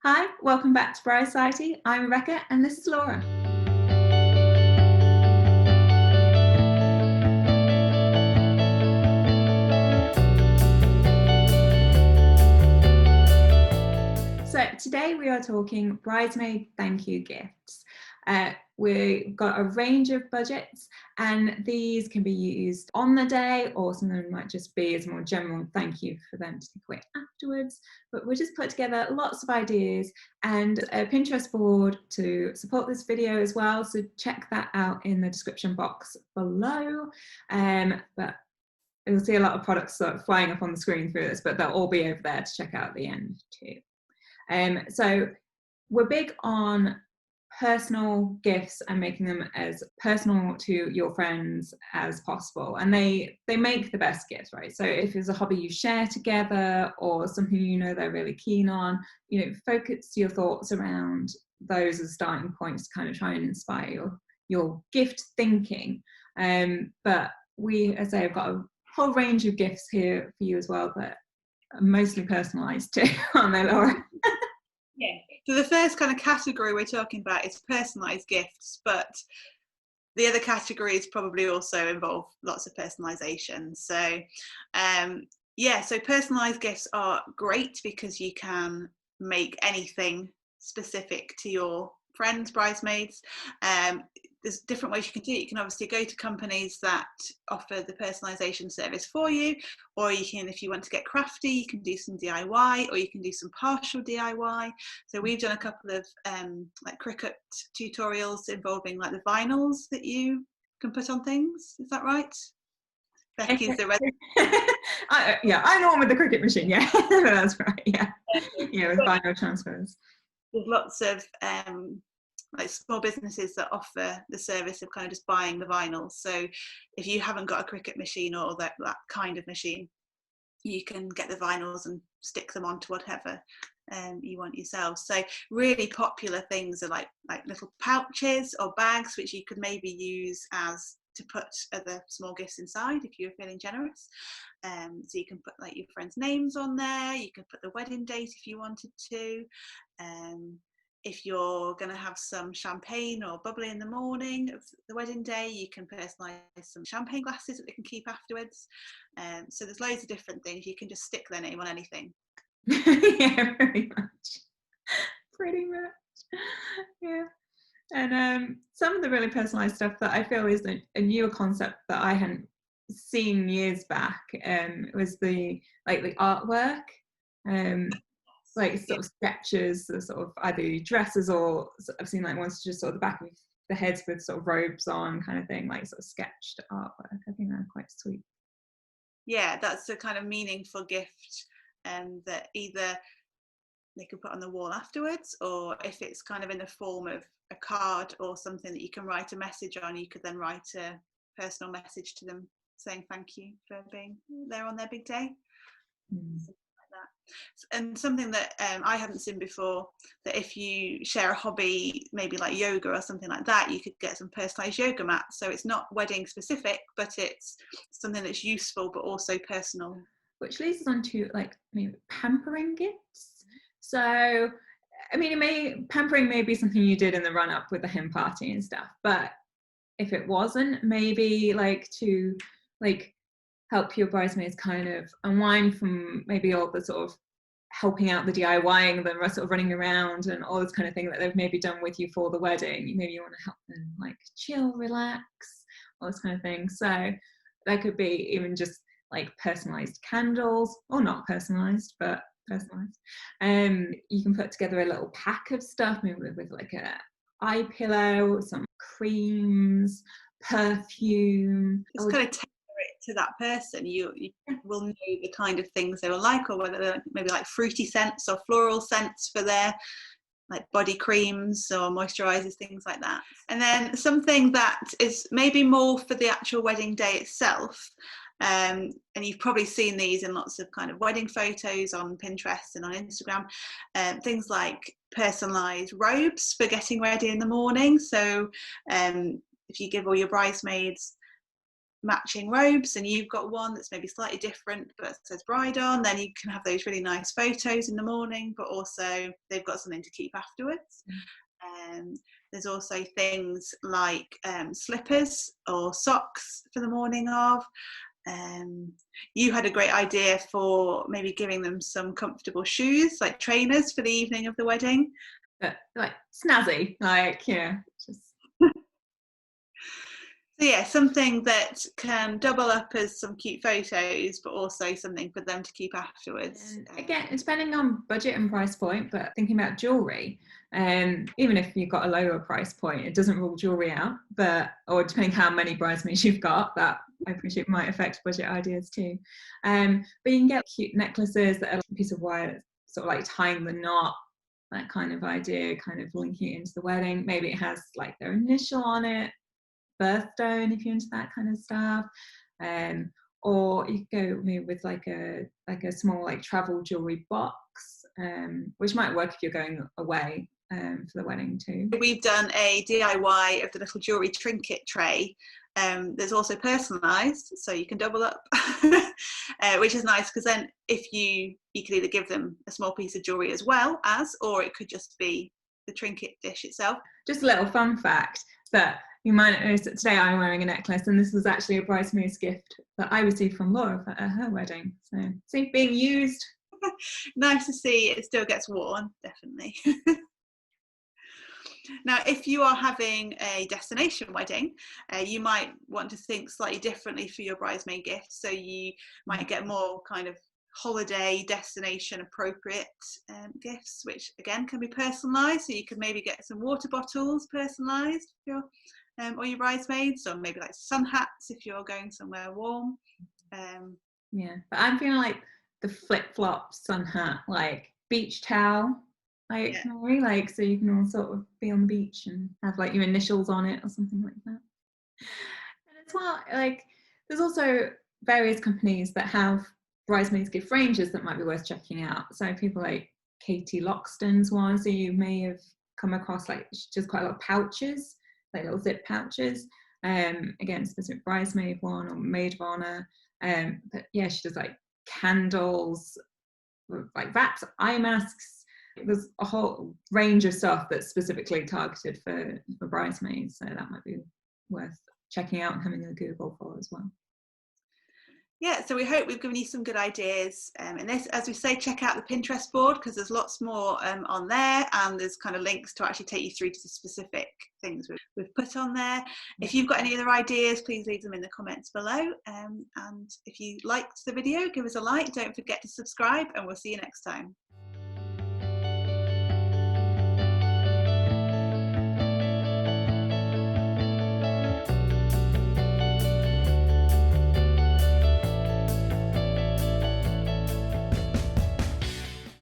Hi, welcome back to Bride Society. I'm Rebecca and this is Laura. So today we are talking bridesmaid thank you gifts. We've got a range of budgets and these can be used on the day, or some of them might just be as more general thank you for them to take away afterwards. But we just put together lots of ideas and a Pinterest board to support this video as well. So check that out in the description box below. But you'll see a lot of products sort of flying up on the screen through this, but they'll all be over there to check out at the end too. So we're big on personal gifts and making them as personal to your friends as possible, and they make the best gifts, right? So if it's a hobby you share together or something you know they're really keen on, focus your thoughts around those as starting points to kind of try and inspire your gift thinking. But we, as I say, have got a whole range of gifts here for you as well that are mostly personalized too, aren't they, Laura? Yeah. So the first kind of category we're talking about is personalised gifts, but the other categories probably also involve lots of personalisation. So so personalised gifts are great because you can make anything specific to your friends, bridesmaids. There's different ways you can do it. You can obviously go to companies that offer the personalisation service for you, or you can, if you want to get crafty, you can do some DIY, or you can do some partial DIY. So we've done a couple of like Cricut tutorials involving like the vinyls that you can put on things. Is that right? Becky's the red. I know one with the Cricut machine. Yeah, that's right. Yeah, with vinyl transfers. There's lots of like small businesses that offer the service of kind of just buying the vinyls. So if you haven't got a Cricut machine or that kind of machine, you can get the vinyls and stick them onto whatever you want yourself. So really popular things are like little pouches or bags, which you could maybe use as to put other small gifts inside if you're feeling generous. So you can put like your friends' names on there. You can put the wedding date if you wanted to. If you're going to have some champagne or bubbly in the morning of the wedding day, you can personalise some champagne glasses that they can keep afterwards. So there's loads of different things. You can just stick their name on anything. Yeah, pretty much. Yeah. And some of the really personalised stuff that I feel is a newer concept that I hadn't seen years back was the artwork. Like sort of sketches, sort of either dresses, or I've seen like ones just sort of the back of the heads with sort of robes on kind of thing, like sort of sketched artwork. I think they're quite sweet. Yeah, that's a kind of meaningful gift that either they could put on the wall afterwards, or if it's kind of in the form of a card or something that you can write a message on, you could then write a personal message to them saying thank you for being there on their big day. And something that I hadn't seen before, that if you share a hobby, maybe like yoga or something like that, you could get some personalised yoga mats. So it's not wedding specific, but it's something that's useful but also personal. Which leads us on to like maybe pampering gifts. So I mean, pampering may be something you did in the run up with the hen party and stuff, but if it wasn't, maybe like to like help your bridesmaids kind of unwind from maybe all the sort of helping out the DIYing, the sort of running around and all this kind of thing that they've maybe done with you for the wedding. Maybe you want to help them like chill, relax, all this kind of thing. So that could be even just like personalized candles, or not personalized, but personalized. You can put together a little pack of stuff, maybe with like a eye pillow, some creams, perfume. Just kind of tailor it to that person. You will know the kind of things they will like, or whether they're maybe like fruity scents or floral scents for their like body creams or moisturizers, things like that. And then something that is maybe more for the actual wedding day itself. And you've probably seen these in lots of kind of wedding photos on Pinterest and on Instagram. Things like personalized robes for getting ready in the morning. So if you give all your bridesmaids matching robes and you've got one that's maybe slightly different but says bride on, then you can have those really nice photos in the morning, but also they've got something to keep afterwards. There's also things like slippers or socks for the morning of. You had a great idea for maybe giving them some comfortable shoes, like trainers for the evening of the wedding. But like snazzy, like, yeah, just. So yeah, something that can double up as some cute photos, but also something for them to keep afterwards. And again, it's depending on budget and price point, but thinking about jewellery, even if you've got a lower price point, it doesn't rule jewellery out, or depending how many bridesmaids you've got, that I appreciate might affect budget ideas too. But you can get cute necklaces that are like a piece of wire, sort of like tying the knot, that kind of idea, kind of linking it into the wedding. Maybe it has like their initial on it, birthstone if you're into that kind of stuff, or you go maybe with like a small like travel jewelry box, which might work if you're going away for the wedding too. We've done a DIY of the little jewelry trinket tray. There's also personalised, so you can double up, which is nice because then if you could either give them a small piece of jewelry as well as, or it could just be the trinket dish itself. Just a little fun fact that you might notice that today I'm wearing a necklace, and this was actually a bridesmaid's gift that I received from Laura at her wedding. So see, being used. Nice to see it still gets worn, definitely. Now, if you are having a destination wedding, you might want to think slightly differently for your bridesmaid gift. So you might get more kind of holiday destination appropriate gifts, which again can be personalised. So you could maybe get some water bottles personalised for your or your bridesmaids, or maybe like sun hats if you're going somewhere warm. Yeah, but I'm feeling like the flip-flop sun hat, like beach towel, like yeah. Like so you can all sort of be on the beach and have like your initials on it or something like that. And as well, like there's also various companies that have bridesmaids gift ranges that might be worth checking out. So people like Katie Loxton's one, so you may have come across, like she does quite a lot of pouches, like little zip pouches, again specific bridesmaid one or maid of honor, but yeah, she does like candles, like wraps, eye masks. There's a whole range of stuff that's specifically targeted for bridesmaids, so that might be worth checking out and having a Google for as well. Yeah, so we hope we've given you some good ideas. And this, as we say, check out the Pinterest board because there's lots more on there, and there's kind of links to actually take you through to the specific things we've put on there. If you've got any other ideas, please leave them in the comments below. And if you liked the video, give us a like. Don't forget to subscribe, and we'll see you next time.